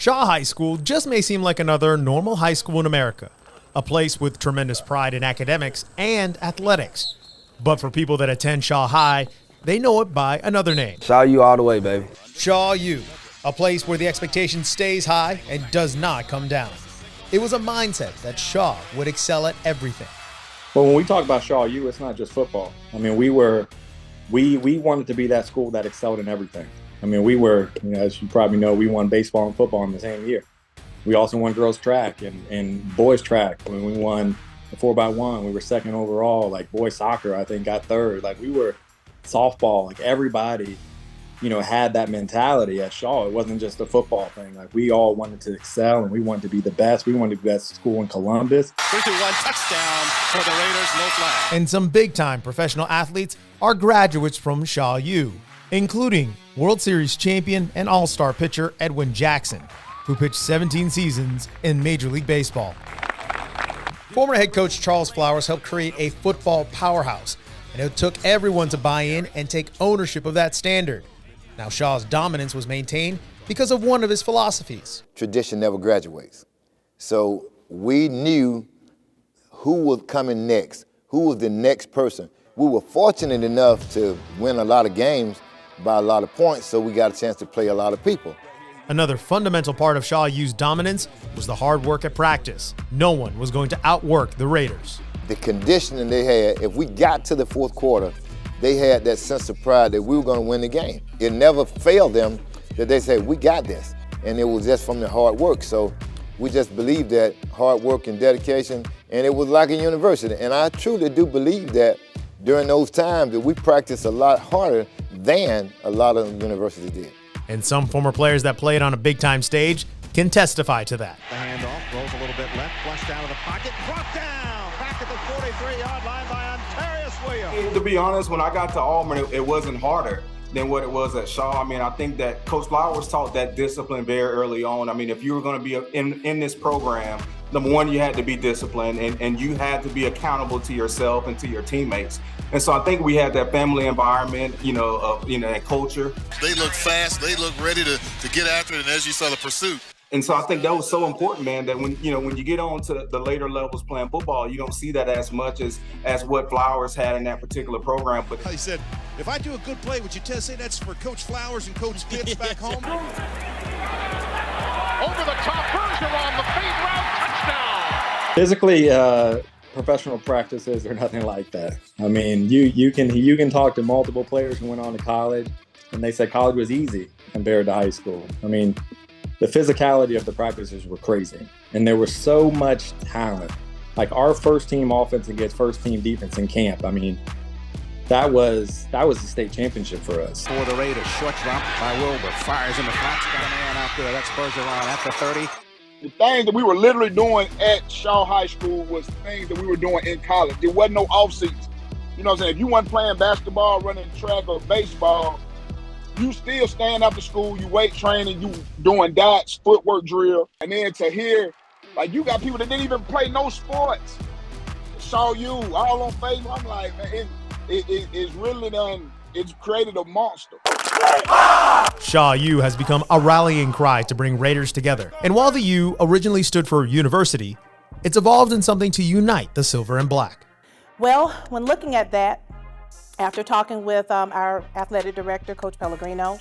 Shaw High School just may seem like another normal high school in America, a place with tremendous pride in academics and athletics. But for people that attend Shaw High, they know it by another name. Shaw U all the way, baby. Shaw U, a place where the expectation stays high and does not come down. It was a mindset that Shaw would excel at everything. Well, when we talk about Shaw U, it's not just football. I mean, we wanted to be that school that excelled in everything. I mean, we were, as you probably know, we won baseball and football in the same year. We also won girls track and boys track. When we won the 4x1, we were second overall. Like boys soccer, I think, got third. Like we were softball. Like everybody, had that mentality at Shaw. It wasn't just a football thing. Like we all wanted to excel and we wanted to be the best. We wanted to be the best school in Columbus. 3-2-1 touchdown for the Raiders, no flag. And some big-time professional athletes are graduates from Shaw U, including World Series champion and all-star pitcher Edwin Jackson, who pitched 17 seasons in Major League Baseball. Former head coach Charles Flowers helped create a football powerhouse, and it took everyone to buy in and take ownership of that standard. Now Shaw's dominance was maintained because of one of his philosophies. Tradition never graduates. So we knew who was coming next, who was the next person. We were fortunate enough to win a lot of games by a lot of points, so we got a chance to play a lot of people. Another fundamental part of Shaw U's dominance was the hard work at practice. No one was going to outwork the Raiders. The conditioning they had, if we got to the fourth quarter, they had that sense of pride that we were going to win the game. It never failed them that they said, we got this. And it was just from the hard work. So we just believed that hard work and dedication, and it was like a university. And I truly do believe that during those times that we practiced a lot harder than a lot of universities did. And some former players that played on a big-time stage can testify to that. The handoff rolls a little bit left, flushed out of the pocket, brought down, back at the 43-yard line by Ontarius Williams. To be honest, when I got to Auburn, it wasn't harder than what it was at Shaw. I mean, I think that Coach Flowers taught that discipline very early on. I mean, if you were going to be in this program, number one, you had to be disciplined and you had to be accountable to yourself and to your teammates. And so I think we had that family environment, and culture. They look fast, they look ready to get after it, and as you saw, the pursuit. And so I think that was so important, man, that when you get on to the later levels playing football, you don't see that as much as what Flowers had in that particular program. But He said, if I do a good play, would you say that's for Coach Flowers and Coach Gibbs back home? Over the top, Berger on the fade route, touchdown. Physically, professional practices are nothing like that. I mean, you can talk to multiple players who went on to college, and they said college was easy compared to high school. I mean, the physicality of the practices were crazy, and there was so much talent. Like our first team offense against first team defense in camp. I mean, that was the state championship for us. For the Raiders, short drop by Wilbur, fires in the flats, got a man out there. That's Bergeron at the 30. The things that we were literally doing at Shaw High School was things that we were doing in college. There wasn't no off season. You know what I'm saying? If you weren't playing basketball, running track, or baseball, you still stand after school, you weight training, you doing diets, footwork drill. And then to hear, like, you got people that didn't even play no sports. Saw you all on Facebook. I'm like, man, it's really done, it's created a monster. Shaw U has become a rallying cry to bring Raiders together. And while the U originally stood for university, it's evolved in something to unite the silver and black. Well, when looking at that, after talking with our athletic director, Coach Pellegrino,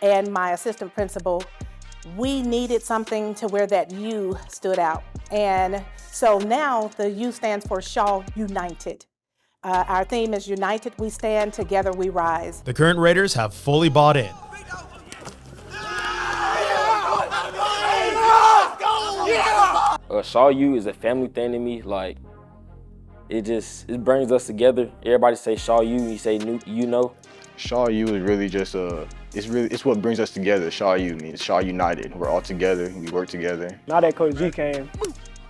and my assistant principal, we needed something to where that U stood out. And so now the U stands for Shaw United. Our theme is United We Stand, Together We Rise. The current Raiders have fully bought in. Shaw U is a family thing to me. Like, it brings us together. Everybody say Shaw U, you say Shaw U is really just it's what brings us together. Shaw U means Shaw United. We're all together. We work together. Now that Coach G came,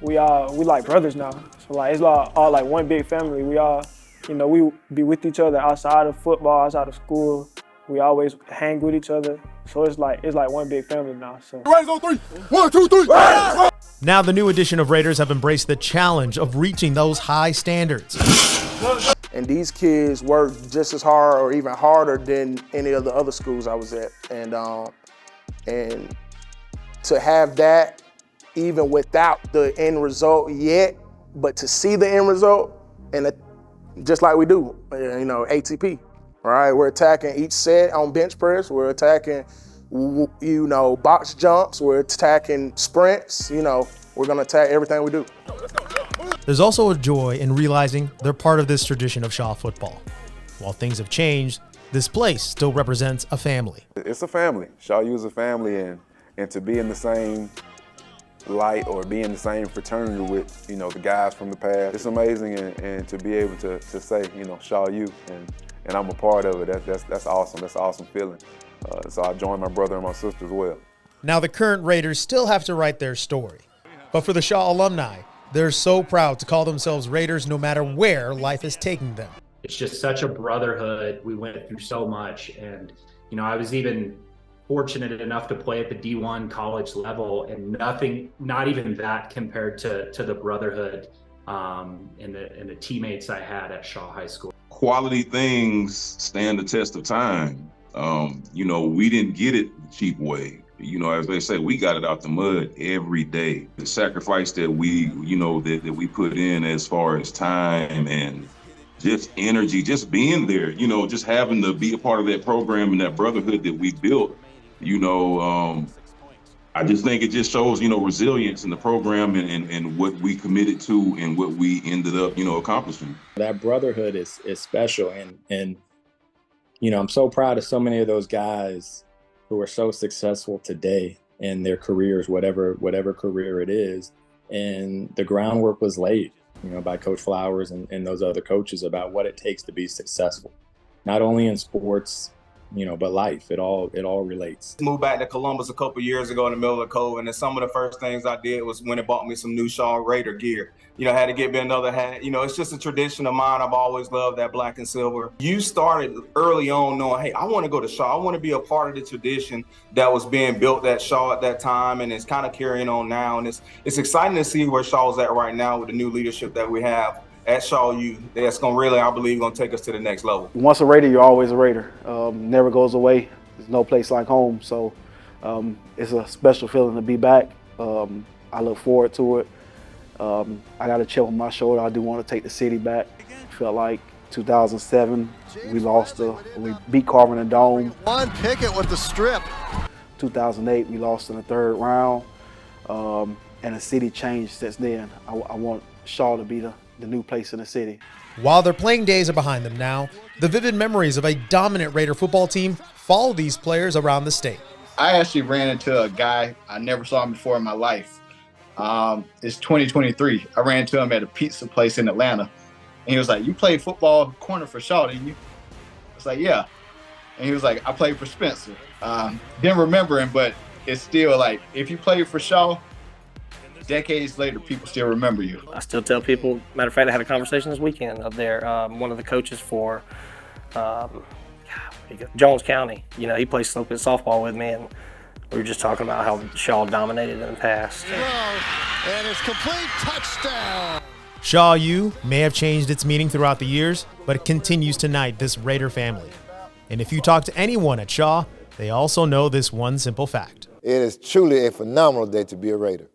we like brothers now. So like it's all like one big family. We all, we be with each other outside of football, outside of school. We always hang with each other. So it's like one big family now. So. Raiders on 3. 1, 2, 3. Now the new edition of Raiders have embraced the challenge of reaching those high standards. And these kids work just as hard or even harder than any of the other schools I was at. And to have that even without the end result yet, but to see the end result, and just like we do, you know, ATP, right? We're attacking each set on bench press, we're attacking, you know, box jumps, we're attacking sprints, you know, we're gonna attack everything we do. There's also a joy in realizing they're part of this tradition of Shaw football. While things have changed, this place still represents a family. It's a family. Shaw U is a family, and to be in the same light or be in the same fraternity with, you know, the guys from the past, it's amazing, and to be able to say, you know, Shaw U, and I'm a part of it, that's awesome. That's an awesome feeling. So I joined my brother and my sister as well. Now the current Raiders still have to write their story, but for the Shaw alumni, they're so proud to call themselves Raiders no matter where life is taking them. It's just such a brotherhood. We went through so much, and you know, I was even fortunate enough to play at the D1 college level, and not even that compared to the brotherhood and the teammates I had at Shaw High School. Quality things stand the test of time. You know, we didn't get it the cheap way. You know, as they say, we got it out the mud every day. The sacrifice that we, you know, that we put in as far as time and just energy, just being there, you know, just having to be a part of that program and that brotherhood that we built, you know, I just think it just shows, you know, resilience in the program and what we committed to and what we ended up, you know, accomplishing. That brotherhood is special. And, you know, I'm so proud of so many of those guys who are so successful today in their careers, whatever career it is. And the groundwork was laid, you know, by Coach Flowers and those other coaches about what it takes to be successful, not only in sports, you know, but life. It all relates. Moved back to Columbus a couple years ago in the middle of COVID, and then some of the first things I did was when it bought me some new Shaw Raider gear. You know, I had to get me another hat. You know, it's just a tradition of mine. I've always loved that black and silver. You started early on knowing, hey, I want to go to Shaw. I want to be a part of the tradition that was being built at Shaw at that time, and it's kind of carrying on now. And it's exciting to see where Shaw's at right now with the new leadership that we have at Shaw U. That's going to really, I believe, going to take us to the next level. Once a Raider, you're always a Raider. Never goes away. There's no place like home. So it's a special feeling to be back. I look forward to it. I got a chip on my shoulder. I do want to take the city back. Felt like 2007, we beat Carver in the Dome. One Pickett with the strip. 2008, we lost in the third round. And the city changed since then. I want Shaw to be the new place in the city. While their playing days are behind them now, the vivid memories of a dominant Raider football team follow these players around the state. I actually ran into a guy I never saw him before in my life. It's 2023. I ran into him at a pizza place in Atlanta, and he was like, "You played football corner for Shaw, didn't you?" I was like, "Yeah." And he was like, "I played for Spencer." Didn't remember him, but it's still like, if you played for Shaw, decades later, people still remember you. I still tell people, matter of fact, I had a conversation this weekend up there. One of the coaches for Jones County, you know, he plays softball with me, and we were just talking about how Shaw dominated in the past. And it's complete, touchdown. Shaw U may have changed its meaning throughout the years, but it continues to unite this Raider family. And if you talk to anyone at Shaw, they also know this one simple fact. It is truly a phenomenal day to be a Raider.